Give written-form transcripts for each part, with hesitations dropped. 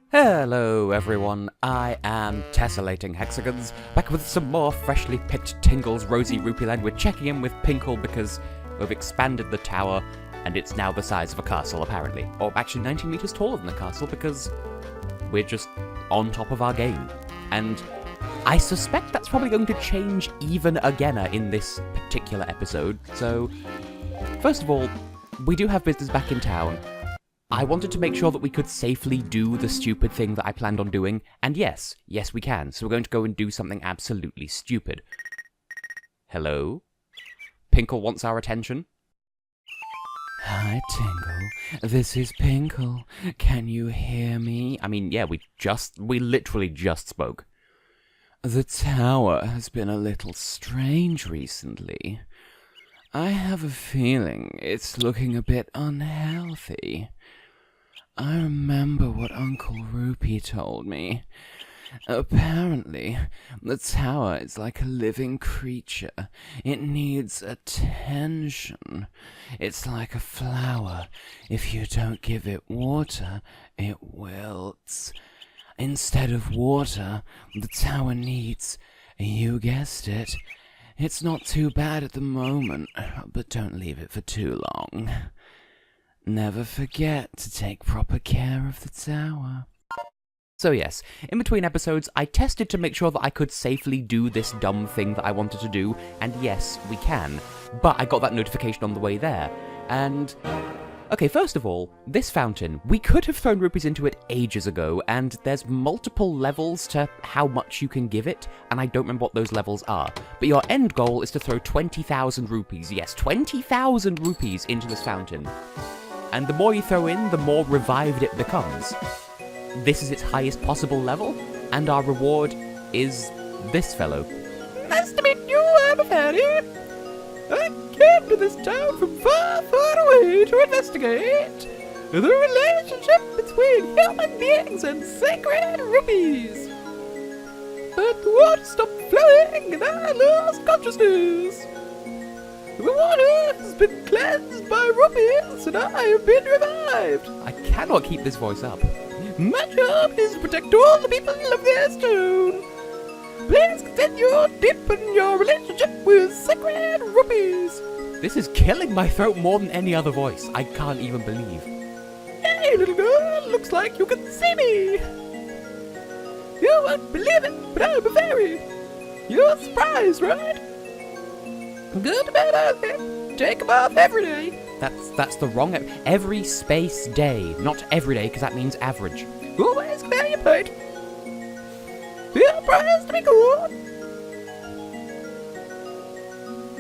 Hello everyone, I am Tessellating Hexagons, back with some more freshly picked Tingles Rosy Rupeeland. We're checking in with Tingle because we've expanded the tower and it's now the size of a castle apparently. Or actually 19 meters taller than a castle because we're just on top of our game. And I suspect that's probably going to change even again in this particular episode. So, first of all, we do have business back in town. I wanted to make sure that we could safely do the stupid thing that I planned on doing, and yes we can, so we're going to go and do something absolutely stupid. Hello? Pinkle wants our attention. Hi, Tingle. This is Pinkle. Can you hear me? I mean, yeah, we literally just spoke. The tower has been a little strange recently. I have a feeling it's looking a bit unhealthy. I remember what Uncle Rupee told me. Apparently, the tower is like a living creature. It needs attention. It's like a flower. If you don't give it water, it wilts. Instead of water, the tower needs, you guessed it, it's not too bad at the moment, but don't leave it for too long. Never forget to take proper care of the tower. So yes, in between episodes, I tested to make sure that I could safely do this dumb thing that I wanted to do, and yes, we can. But I got that notification on the way there, and... Okay, first of all, this fountain, we could have thrown rupees into it ages ago, and there's multiple levels to how much you can give it, and I don't remember what those levels are. But your end goal is to throw 20,000 rupees, yes, 20,000 rupees into this fountain. And the more you throw in, the more revived it becomes. This is its highest possible level, and our reward is this fellow. Nice to meet you, I'm a fatty. I came to this town from far, far away to investigate the relationship between human beings and sacred rupees. But the water stopped flowing and I lost consciousness. The water has been cleansed by rupees and I have been revived. I cannot keep this voice up. My job is to protect all the people of this town. Please continue deepen your relationship with sacred rupees. This is killing my throat more than any other voice. I can't even believe. Hey, little girl, looks like you can see me. You won't believe it, but I'm a fairy. You're surprised, right? Go to bed early. Take a bath every day. That's the wrong... Every space day. Not every day, because that means average. Always clear your plate. Feel praised to be good.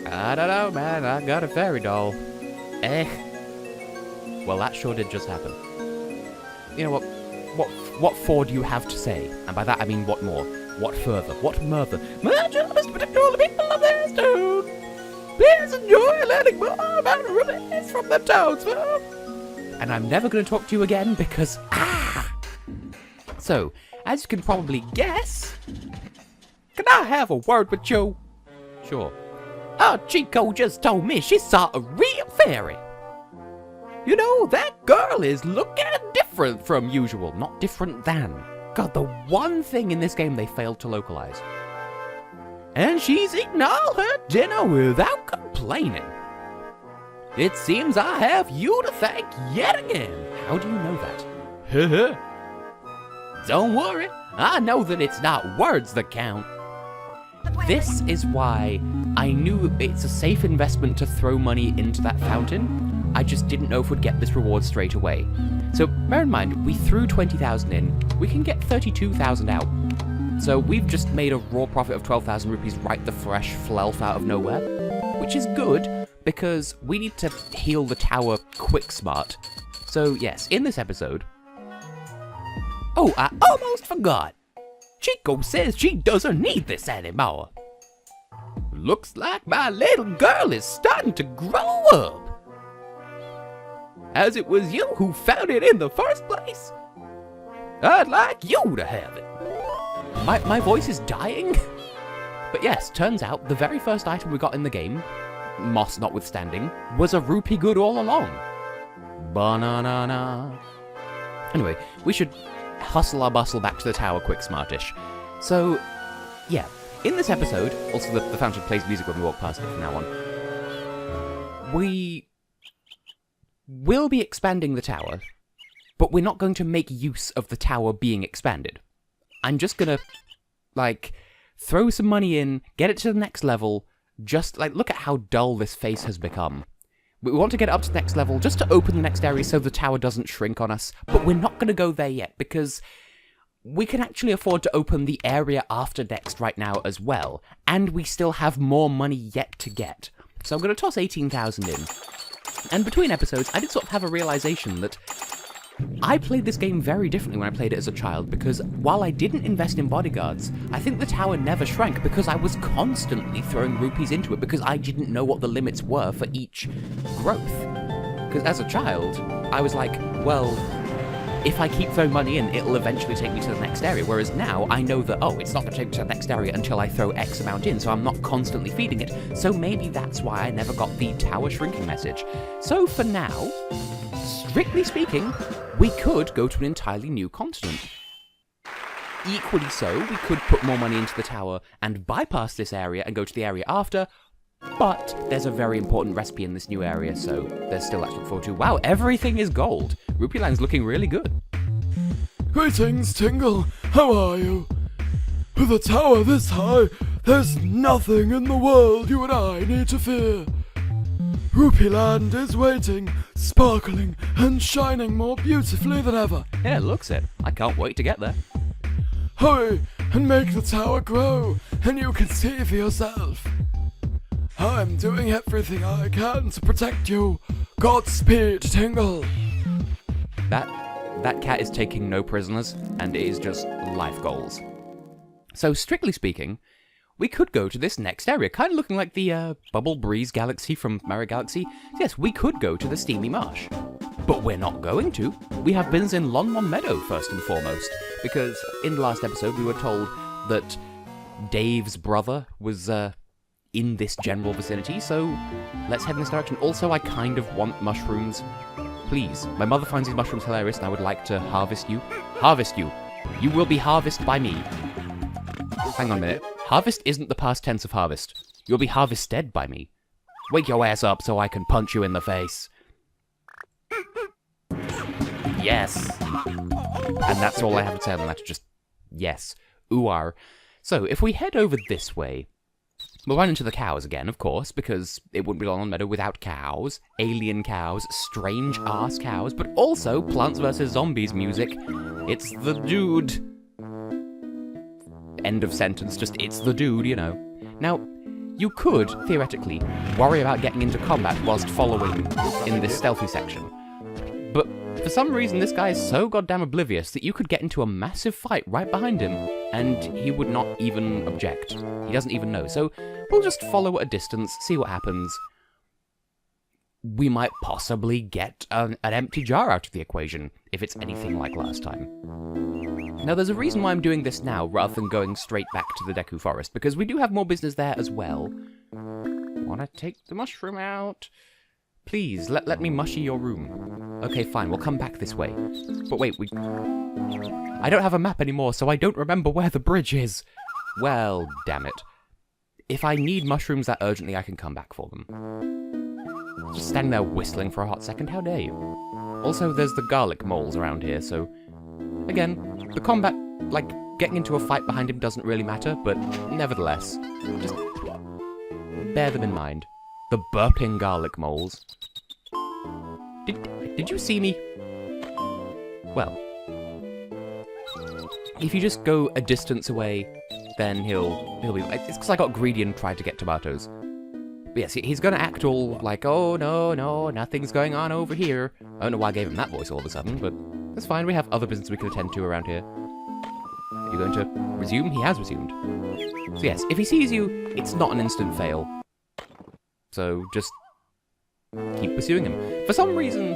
I don't know, man. I got a fairy doll. Well, that sure did just happen. You know what for do you have to say? And by that I mean what more? What further? What murther? My job is to protect all the people of this town. Please enjoy learning more about rupees from the townsfolk. And I'm never going to talk to you again because... So, as you can probably guess... Can I have a word with you? Sure. Our Chico just told me she saw a real fairy. You know, that girl is looking different from usual. Not different than. God, the one thing in this game they failed to localize. And she's eaten all her dinner without complaining. It seems I have you to thank yet again. How do you know that? Don't worry, I know that it's not words that count. This is why I knew it's a safe investment to throw money into that fountain. I just didn't know if we'd get this reward straight away. So bear in mind, we threw 20,000 in, we can get 32,000 out. So we've just made a raw profit of 12,000 rupees right the fresh fluff out of nowhere, which is good because we need to heal the tower quick smart. So yes, in this episode... Oh, I almost forgot. Chico says she doesn't need this anymore. Looks like my little girl is starting to grow up. As it was you who found it in the first place, I'd like you to have it. My voice is dying? But yes, turns out the very first item we got in the game, moss notwithstanding, was a rupee good all along. Banana. Anyway, we should hustle our bustle back to the tower quick smartish. So, yeah. In this episode, also the fountain plays music when we walk past it from now on, we will be expanding the tower, but we're not going to make use of the tower being expanded. I'm just gonna, like, throw some money in, get it to the next level, just, like, look at how dull this face has become. We want to get it up to the next level, just to open the next area so the tower doesn't shrink on us, but we're not gonna go there yet, because we can actually afford to open the area after next right now as well, and we still have more money yet to get. So I'm going to toss 18,000 in. And between episodes, I did sort of have a realization that I played this game very differently when I played it as a child, because while I didn't invest in bodyguards, I think the tower never shrank because I was constantly throwing rupees into it because I didn't know what the limits were for each growth. Because as a child, I was like, well, if I keep throwing money in, it'll eventually take me to the next area. Whereas now, I know that, oh, it's not going to take me to the next area until I throw X amount in, so I'm not constantly feeding it. So maybe that's why I never got the tower shrinking message. So for now, strictly speaking, we could go to an entirely new continent. Equally so, we could put more money into the tower and bypass this area and go to the area after, but there's a very important recipe in this new area, so there's still that to look forward to. Wow, everything is gold. Rupeeland's looking really good. Greetings, Tingle. How are you? With a tower this high, there's nothing in the world you and I need to fear. Rupeeland is waiting, sparkling and shining more beautifully than ever. Yeah, looks it. I can't wait to get there. Hurry and make the tower grow, and you can see for yourself. I'm doing everything I can to protect you. Godspeed, Tingle. That cat is taking no prisoners, and it is just life goals. So, strictly speaking, we could go to this next area, kind of looking like the Bubble Breeze Galaxy from Mario Galaxy. Yes, we could go to the Steamy Marsh. But we're not going to. We have business in Lonmon Meadow, first and foremost, because in the last episode we were told that Dave's brother was, in this general vicinity, so let's head in this direction. Also, I kind of want mushrooms. Please. My mother finds these mushrooms hilarious, and I would like to harvest you. Harvest you. You will be harvested by me. Hang on a minute. Harvest isn't the past tense of harvest. You'll be harvested by me. Wake your ass up so I can punch you in the face. Yes. And that's all I have to say on that. Just yes. Ooh-ar. So, if we head over this way, we'll run into the cows again, of course, because it wouldn't be Lonmon Meadow without cows, alien cows, strange-ass cows, but also Plants vs. Zombies music. It's the dude. End of sentence, just it's the dude, you know. Now, you could, theoretically, worry about getting into combat whilst following in this stealthy section. But for some reason, this guy is so goddamn oblivious that you could get into a massive fight right behind him, and he would not even object. He doesn't even know. So we'll just follow at a distance, see what happens. We might possibly get an empty jar out of the equation, if it's anything like last time. Now, there's a reason why I'm doing this now, rather than going straight back to the Deku Forest, because we do have more business there as well. Wanna take the mushroom out? Please, let me mushy your room. Okay, fine, we'll come back this way. But wait, I don't have a map anymore, so I don't remember where the bridge is. Well, damn it. If I need mushrooms that urgently, I can come back for them. Just standing there whistling for a hot second, how dare you? Also, there's the garlic moles around here, so... Again, the combat, like, getting into a fight behind him doesn't really matter, but nevertheless, just bear them in mind. The burping garlic moles. Did you see me? Well, if you just go a distance away, then he'll be... It's because I got greedy and tried to get tomatoes. But yes, he's gonna act all like, oh, no, nothing's going on over here. I don't know why I gave him that voice all of a sudden, but that's fine. We have other business we can attend to around here. Are you going to resume? He has resumed. So yes, if he sees you, it's not an instant fail. So just keep pursuing him. For some reason,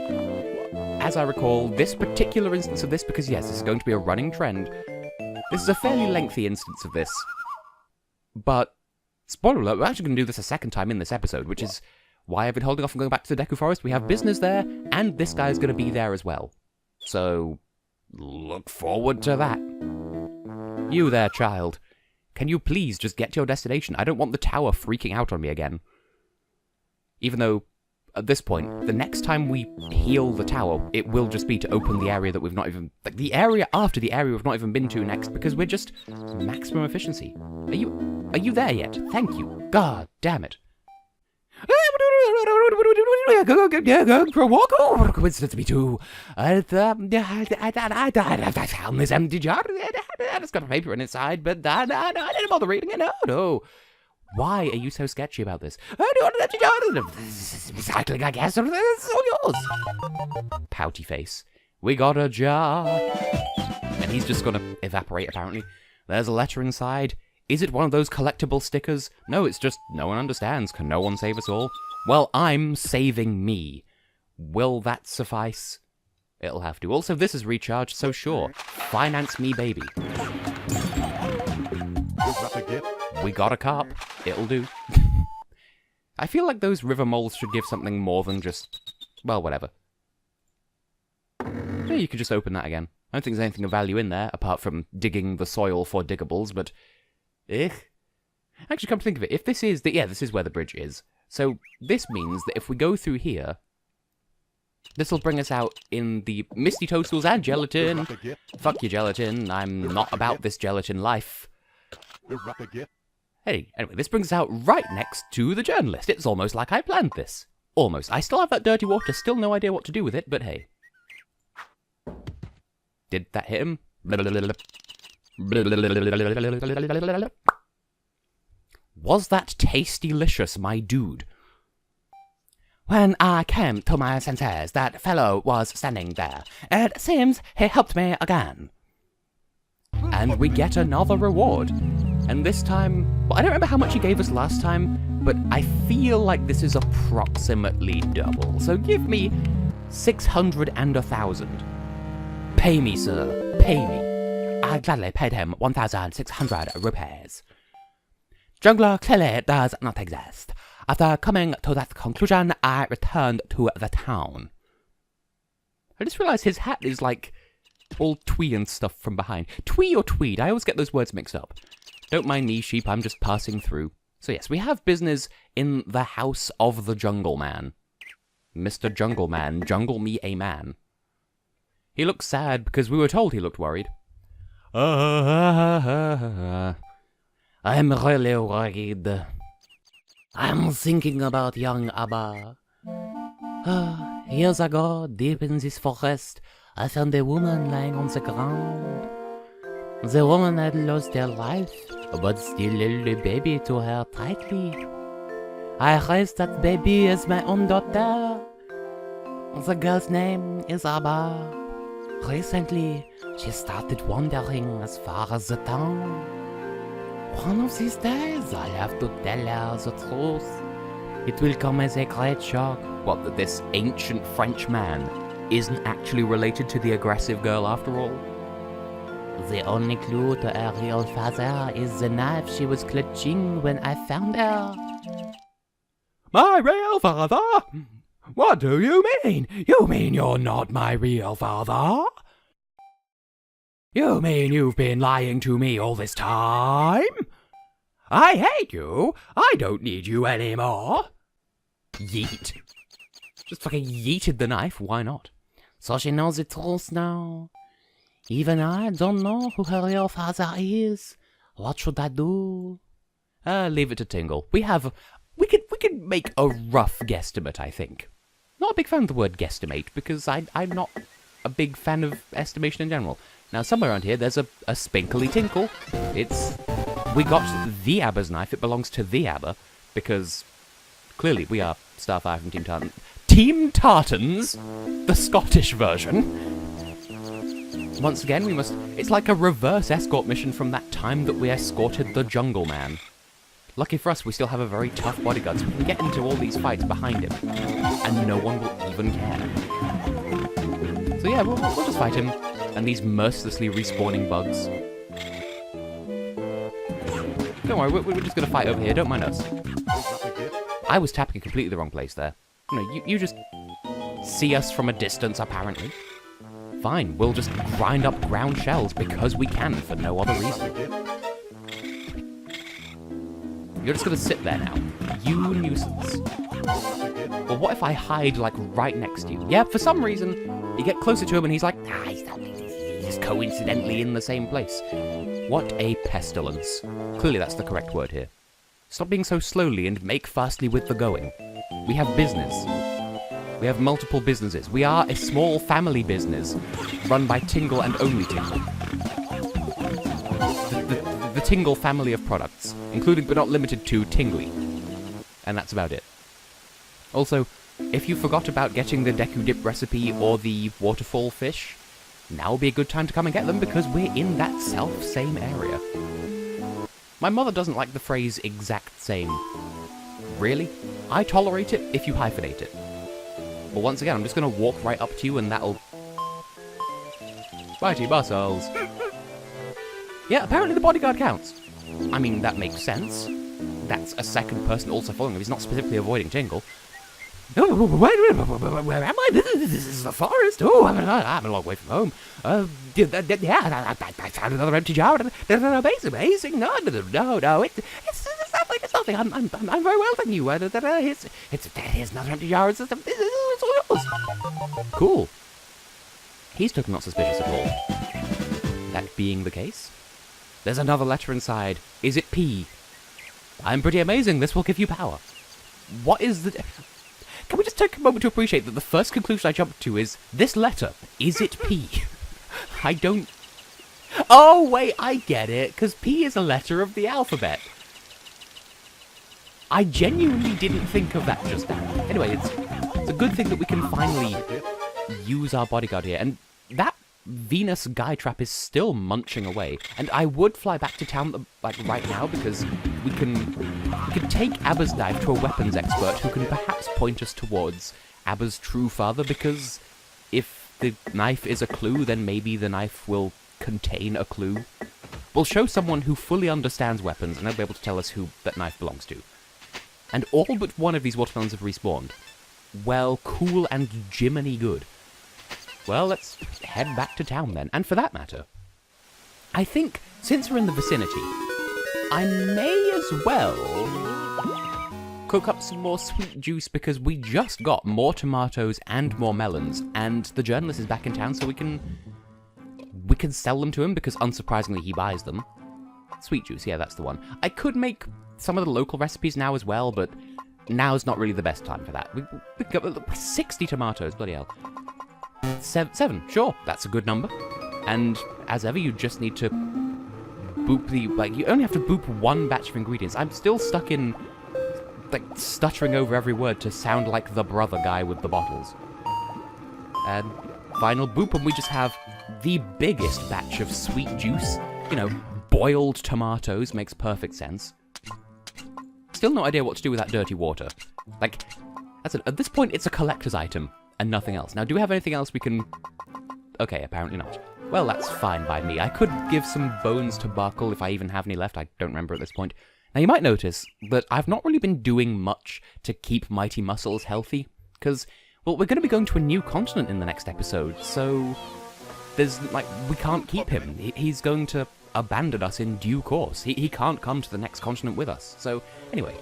as I recall, this particular instance of this, because yes, this is going to be a running trend, this is a fairly lengthy instance of this. But, spoiler alert, we're actually going to do this a second time in this episode, which is why I've been holding off on going back to the Deku Forest. We have business there, and this guy's going to be there as well. So, look forward to that. You there, child. Can you please just get to your destination? I don't want the tower freaking out on me again. Even though, at this point, the next time we heal the tower, it will just be to open the area that we've not even... Like, the area after the area we've not even been to next, because we're just maximum efficiency. Are you there yet? Thank you. God damn it. For a walk. Oh, coincidence me too. I found this empty jar. It's got a paper inside, but I didn't bother reading it. No. Why are you so sketchy about this? Recycling, I guess. It's all yours. Pouty face. We got a jar. And he's just gonna evaporate, apparently. There's a letter inside. Is it one of those collectible stickers? No, it's just no one understands. Can no one save us all? Well, I'm saving me. Will that suffice? It'll have to. Also, this is recharged, so sure. Finance me, baby. We got a carp. It'll do. I feel like those river moles should give something more than just... Well, whatever. Yeah, you could just open that again. I don't think there's anything of value in there, apart from digging the soil for diggables, but... Actually, come to think of it, if this is... this is where the bridge is. So, this means that if we go through here... This will bring us out in the Misty Toastals and Gelatin. Fuck you, Gelatin. I'm not about this gelatin life. Hey, anyway, this brings us out right next to the journalist. It's almost like I planned this. Almost. I still have that dirty water, still no idea what to do with it, but hey. Did that hit him? Was that tasty-licious, my dude? When I came to my senses, that fellow was standing there. It seems he helped me again. And we get another reward. And this time, well, I don't remember how much he gave us last time, but I feel like this is approximately double. So give me 600 and 1,000. Pay me, sir. Pay me. I gladly paid him 1,600 rupees. Jungler clearly does not exist. After coming to that conclusion, I returned to the town. I just realised his hat is like all twee and stuff from behind. Twee or tweed? I always get those words mixed up. Don't mind me, sheep, I'm just passing through. So yes, we have business in the house of the Jungle Man. Mr. Jungle Man, jungle me a man. He looks sad because we were told he looked worried. I'm really worried. I'm thinking about young Abba. Years ago, deep in this forest, I found a woman lying on the ground. The woman had lost her life, but still held the baby to her tightly. I raised that baby as my own daughter. The girl's name is Abba. Recently, she started wandering as far as the town. One of these days, I'll have to tell her the truth. It will come as a great shock. What, that this ancient French man isn't actually related to the aggressive girl after all? The only clue to her real father is the knife she was clutching when I found her. My real father? What do you mean? You mean you're not my real father? You mean you've been lying to me all this time? I hate you. I don't need you anymore. Yeet. Just fucking yeeted the knife, why not? So she knows the truth now. Even I don't know who her real father is. What should I do? Leave it to Tingle. We could make a rough guesstimate, I think. Not a big fan of the word guesstimate, because I'm not a big fan of estimation in general. Now, somewhere around here, there's a spinkly tinkle. We got the Abba's knife. It belongs to the Abba, because clearly we are Starfire from Team Tartan. Team Tartans? The Scottish version. Once again, we must... It's like a reverse escort mission from that time that we escorted the Jungle Man. Lucky for us, we still have a very tough bodyguard, so we can get into all these fights behind him. And no one will even care. So yeah, we'll just fight him. And these mercilessly respawning bugs. Don't worry, we're just gonna fight over here, don't mind us. I was tapping in completely the wrong place there. No, you just see us from a distance, apparently. Fine, we'll just grind up ground shells because we can for no other reason. You're just gonna sit there now. You nuisance. Well, what if I hide, like, right next to you? Yeah, for some reason, you get closer to him and he's like, he's just coincidentally in the same place. What a pestilence. Clearly that's the correct word here. Stop being so slowly and make fastly with the going. We have business. We have multiple businesses. We are a small family business run by Tingle and only Tingle. The Tingle family of products, including but not limited to Tingly. And that's about it. Also, if you forgot about getting the Deku Dip recipe or the waterfall fish, now would be a good time to come and get them because we're in that self-same area. My mother doesn't like the phrase exact same. Really? I tolerate it if you hyphenate it. But once again, I'm just going to walk right up to you and that'll... Mighty muscles. Yeah, apparently the bodyguard counts. I mean, that makes sense. That's a second person also following him. He's not specifically avoiding Tingle. Oh, where am I? This is the forest. Oh, I'm a long way from home. Yeah, I found another empty jar. Amazing. No, it's nothing. I'm very well, thank you. Here's another empty jar. It's all yours. Cool. He's looking not suspicious at all. That being the case, there's another letter inside. Is it P? I'm pretty amazing. This will give you power. What is the... Can we just take a moment to appreciate that the first conclusion I jumped to is, this letter, is it P? I don't... Oh, wait, I get it, because P is a letter of the alphabet. I genuinely didn't think of that just now. Anyway, it's a good thing that we can finally use our bodyguard here, and that Venus guy trap is still munching away, and I would fly back to town like right now because we can take Abba's knife to a weapons expert who can perhaps point us towards Abba's true father, because if the knife is a clue, then maybe the knife will contain a clue. We'll show someone who fully understands weapons and they'll be able to tell us who that knife belongs to. And all but one of these watermelons have respawned. Well, cool and Jiminy good. Well, let's head back to town then. And for that matter, I think, since we're in the vicinity, I may as well cook up some more sweet juice because we just got more tomatoes and more melons, and the journalist is back in town, so we can sell them to him because, unsurprisingly, he buys them. Sweet juice, yeah, that's the one. I could make some of the local recipes now as well, but now's not really the best time for that. We got 60 tomatoes, bloody hell. Seven, sure, that's a good number. And as ever, you just need to boop you only have to boop one batch of ingredients. I'm still stuck in, stuttering over every word to sound like the brother guy with the bottles. And final boop, and we just have the biggest batch of sweet juice. You know, boiled tomatoes makes perfect sense. Still no idea what to do with that dirty water. At this point, it's a collector's item. And nothing else. Now, do we have anything else we can... Okay, apparently not. Well, that's fine by me. I could give some bones to Barkle if I even have any left. I don't remember at this point. Now, you might notice that I've not really been doing much to keep Mighty Muscles healthy. Because, well, we're going to be going to a new continent in the next episode. So, there's, we can't keep him. He's going to abandon us in due course. He can't come to the next continent with us. So, anyway.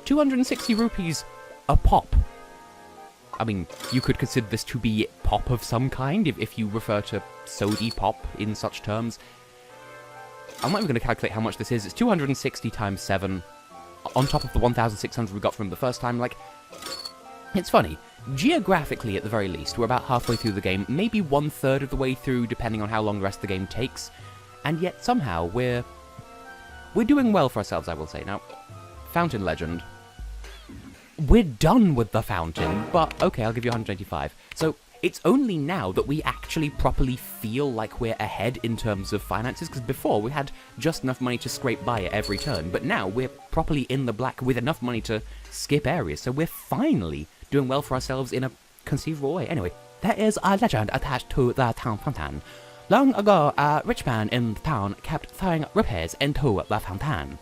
260 rupees a pop. I mean, you could consider this to be pop of some kind, if you refer to sody pop in such terms. I'm not even going to calculate how much this is. It's 260 times 7, on top of the 1,600 we got from the first time. It's funny. Geographically, at the very least, we're about halfway through the game, maybe 1/3 of the way through, depending on how long the rest of the game takes. And yet, somehow, we're doing well for ourselves, I will say. Now, Fountain Legend... We're done with the fountain, but okay, I'll give you 185. So, it's only now that we actually properly feel like we're ahead in terms of finances, because before we had just enough money to scrape by at every turn, but now we're properly in the black with enough money to skip areas, so we're finally doing well for ourselves in a conceivable way. Anyway, there is a legend attached to the town fountain. Long ago, a rich man in the town kept throwing rupees into the fountain.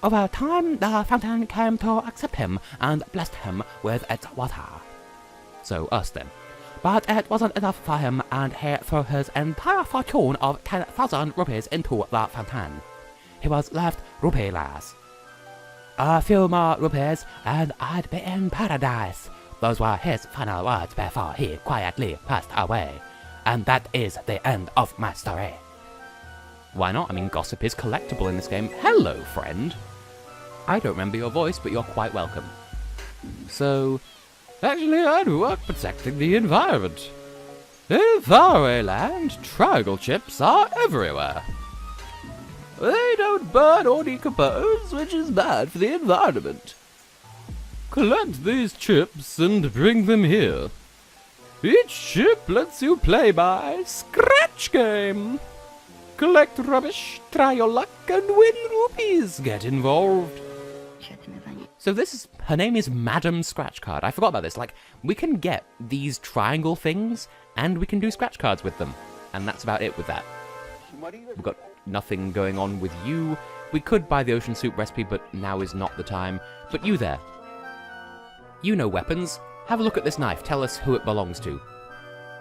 Over time, the fountain came to accept him and blessed him with its water. So, us then. but it wasn't enough for him, and he threw his entire fortune of 10,000 rupees into the fountain. He was left rupeeless. A few more rupees, and I'd be in paradise. Those were his final words before he quietly passed away. And that is the end of my story. Why not? I mean, gossip is collectible in this game. Hello, friend. I don't remember your voice, but you're quite welcome. So, actually, I work protecting the environment. In faraway land, triangle chips are everywhere. They don't burn or decompose, which is bad for the environment. Collect these chips and bring them here. Each chip lets you play my scratch game. Collect rubbish, try your luck, and win rupees. Get involved. So her name is Madam Scratch Card. I forgot about this. Like, we can get these triangle things, and we can do scratch cards with them. And that's about it with that. We've got nothing going on with you. We could buy the ocean soup recipe, but now is not the time. But you there. You know weapons. Have a look at this knife. Tell us who it belongs to.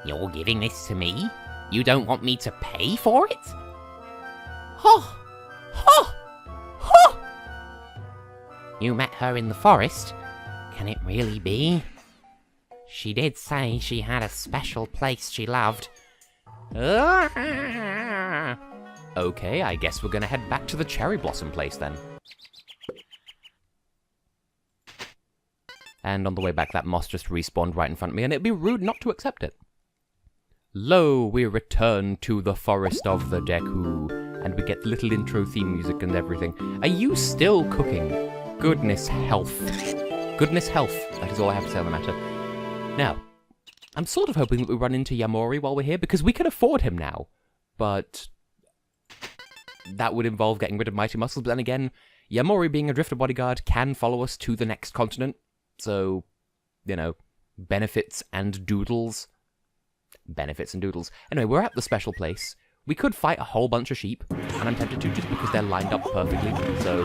You're giving this to me? You don't want me to pay for it? Huh! Huh! Huh! You met her in the forest? Can it really be? She did say she had a special place she loved. Okay, I guess we're gonna head back to the cherry blossom place then. And on the way back, that moss just respawned right in front of me, and it'd be rude not to accept it. Lo, we return to the forest of the Deku, and we get little intro theme music and everything. Are you still cooking? Goodness health. Goodness health. That is all I have to say on the matter. Now, I'm sort of hoping that we run into Yamori while we're here, because we can afford him now. But that would involve getting rid of Mighty Muscles, but then again, Yamori being a Drifter bodyguard can follow us to the next continent. So, you know, benefits and doodles. Benefits and doodles. Anyway, we're at the special place. We could fight a whole bunch of sheep, and I'm tempted to just because they're lined up perfectly. So,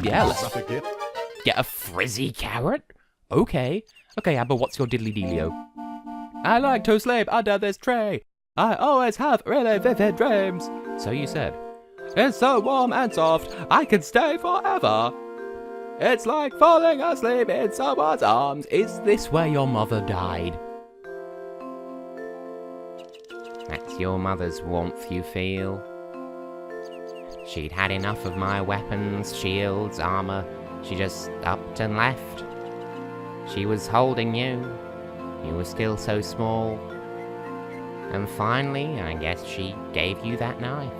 yeah, let's get a frizzy carrot. Okay. Okay, Abba, what's your diddly dealio? I like to sleep under this tree. I always have really vivid dreams. So you said. It's so warm and soft, I can stay forever. It's like falling asleep in someone's arms. Is this where your mother died? That's your mother's warmth you feel. She'd had enough of my weapons, shields, armor. She just upped and left. She was holding you. You were still so small. And finally, I guess she gave you that knife.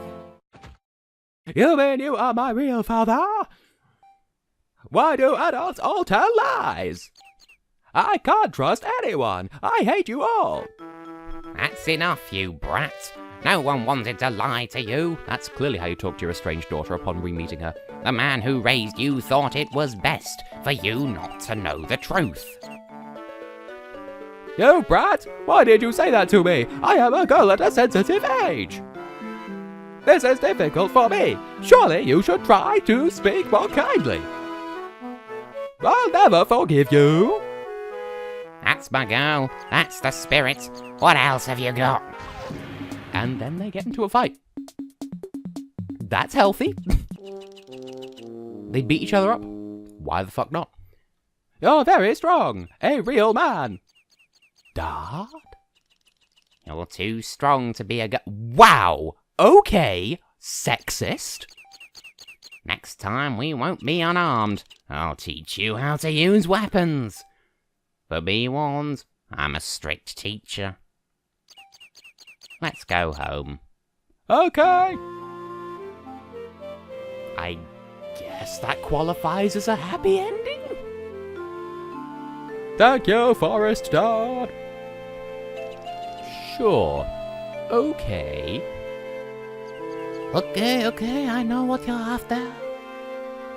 You mean you are my real father? Why do adults all tell lies? I can't trust anyone. I hate you all. That's enough, you brat. No one wanted to lie to you. That's clearly how you talk to your estranged daughter upon re-meeting her. The man who raised you thought it was best for you not to know the truth. You brat! Why did you say that to me? I am a girl at a sensitive age. This is difficult for me. Surely you should try to speak more kindly. I'll never forgive you. That's my girl. That's the spirit. What else have you got? And then they get into a fight. That's healthy. They beat each other up. Why the fuck not? You're very strong. A real man. Dad? You're too strong to be a Wow! Okay, sexist. Next time we won't be unarmed. I'll teach you how to use weapons. But be warned, I'm a strict teacher. Let's go home. Okay. I guess that qualifies as a happy ending. Thank you, Forest Dad. Sure. Okay. Okay, I know what you're after.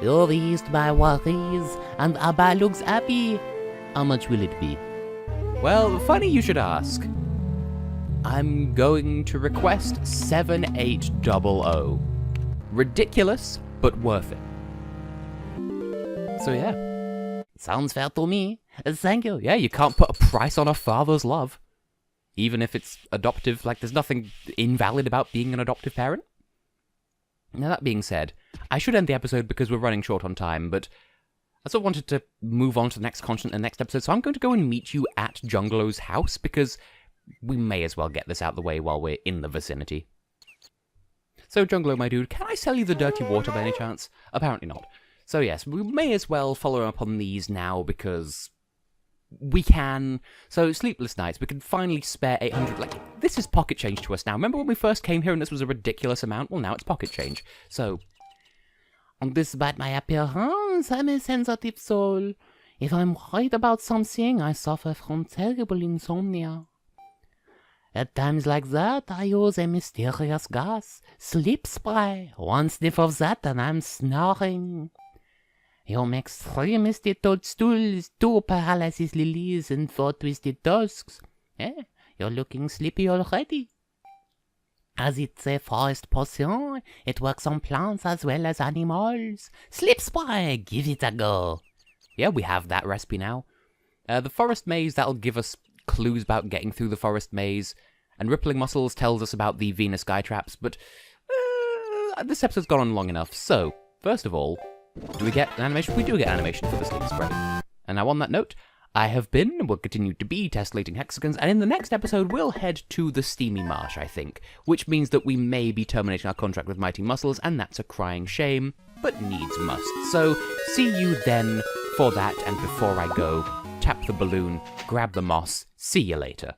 You're eased by worries, and Abba looks happy. How much will it be? Well, funny you should ask. I'm going to request 7800. Ridiculous, but worth it. So yeah. Sounds fair to me. Thank you. Yeah, you can't put a price on a father's love. Even if it's adoptive, like, there's nothing invalid about being an adoptive parent. Now, that being said, I should end the episode because we're running short on time, but I sort of wanted to move on to the next continent in the next episode, so I'm going to go and meet you at Junglo's house, because we may as well get this out of the way while we're in the vicinity. So, Junglo, my dude, can I sell you the dirty water by any chance? Apparently not. So yes, we may as well follow up on these now, because we can. So, Sleepless Nights, we can finally spare 800, like, this is pocket change to us now. Remember when we first came here and this was a ridiculous amount? Well, now it's pocket change. So, Despite my appearance, I'm a sensitive soul. If I'm worried about something, I suffer from terrible insomnia. At times like that, I use a mysterious gas, sleep spray. One sniff of that and I'm snoring. You make 3 misty toadstools, 2 paralysis lilies, and 4 twisted tusks. You're looking sleepy already. As it's a forest potion, it works on plants as well as animals. Sleep spray, give it a go. Yeah, we have that recipe now. The forest maze, that'll give us clues about getting through the forest maze. And Rippling Muscles tells us about the Venus Skytraps, but this episode's gone on long enough. So, first of all, do we get an animation? We do get animation for the sleep spray. And now on that note, I have been, and will continue to be, Tessellating Hexagons, and in the next episode we'll head to the Steamy Marsh, I think, which means that we may be terminating our contract with Mighty Muscles, and that's a crying shame, but needs must. So, see you then for that, and before I go, tap the balloon, grab the moss, see you later.